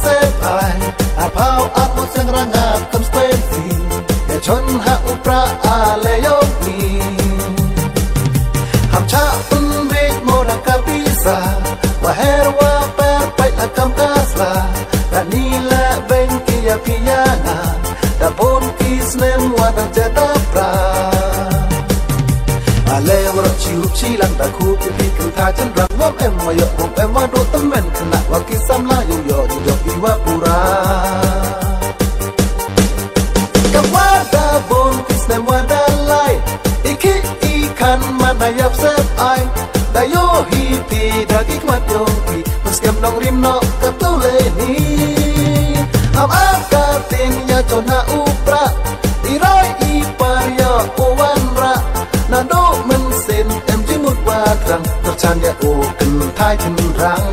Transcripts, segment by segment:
ai apau aku sengrangap kam spenti ya chon ha upra aleyomi ham cha unbe mora kabisa wa herwa per pai akam kasla danila benki ya piana da bon kisnem wa da jadapra alewro chiup chilang da khu pi ku tha chan rang ngom em ma yo ngom em ma do tamen khna wa kisam la yo yo yo iwa pura kawada bon kisnem wa da lai iki ikan mana yap sep ai da yo hi ti da ik mat yo ki muskem nong rim no ka tu le ni am aka tin ya chona upra iroi i par yo owan ra na do men sen em ji mut wa rang tak chan ya o ken thai tin rang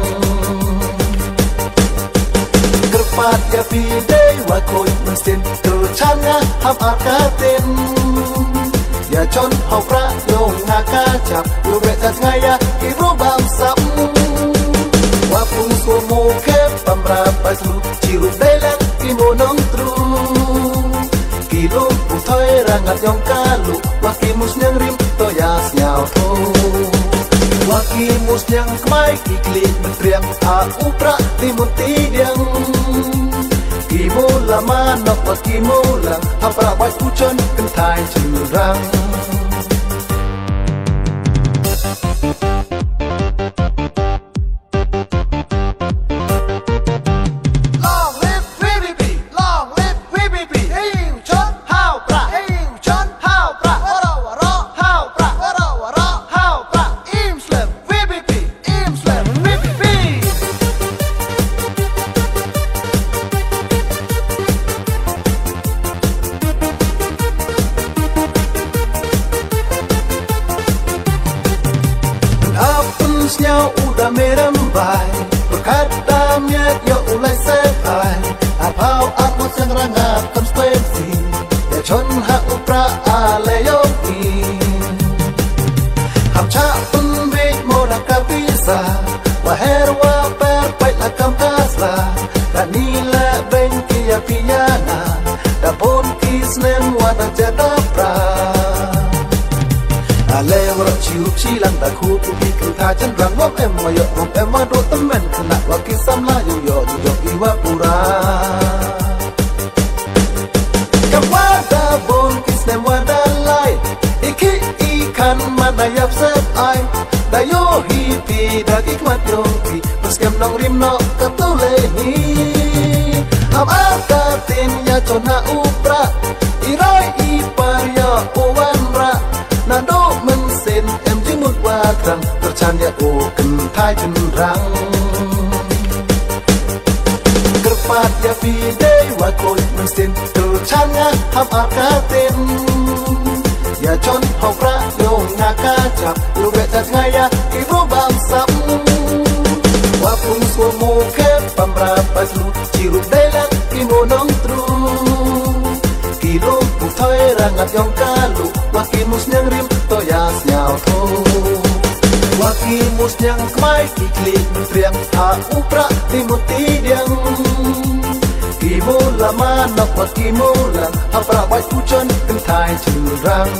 kerpat ya pi dei wa koi men sen tu chan ya ham aka tin ya chon hau pra yo nga ka chap yo ve ta ngai ya ki ro bam sam wa pung so mo ke pam ra pa su chi ru dei la ki mo nong tru ki lo pu thoi rang at yong ka lu wa ki mus nyang rim to ya snyao tho wa ki mus nyang kmai ki klik men triang a upra ti mun ti diang ki mo la ma nok wa ki mo la apra bai tu chon ken thai chu rang nhau udah merambai berkata miat yo ulai sepai apau aku sengrangap kam spensi ya chon ha upra aleyomi ham cha unbe mora kabisa wa herwa per pai la kam kasla danila benki ya piana da bon kisnem wa da jadapra alewro chiup chilang da khu pi ku tha chan rang ngom em ma yo ngom em ma do tamen khna wa kisam la yo yo yo iwa pura kawada bon kisnem wa da lai iki ikan mana yap sep ai da yo hi pi da ik mat yo pi muskem nong rim no ka tu le ni am aka tin ya chona upra iroi i par yo owan ra na do men sen em ji mut wa rang tak chan ya o ken thai tin rang kerpat ya pi dei wa koi men sen tu chan ya ham aka ten ya chon hau pra yo nga ka chap lu ve ta ngai ya ki ro bam sam wa pung so mo ke pam ra pa su chi ru dei la ki mo nong tru ki lo pu thoi rang at yong ka lu wa ki mus nyang rim to ya snyao tho wa ki mus nyang kmai ki klik triang ha upra ti mun ti diang ki mo la ma nok wa ki mo la apra bai tu chon ken thai chu rang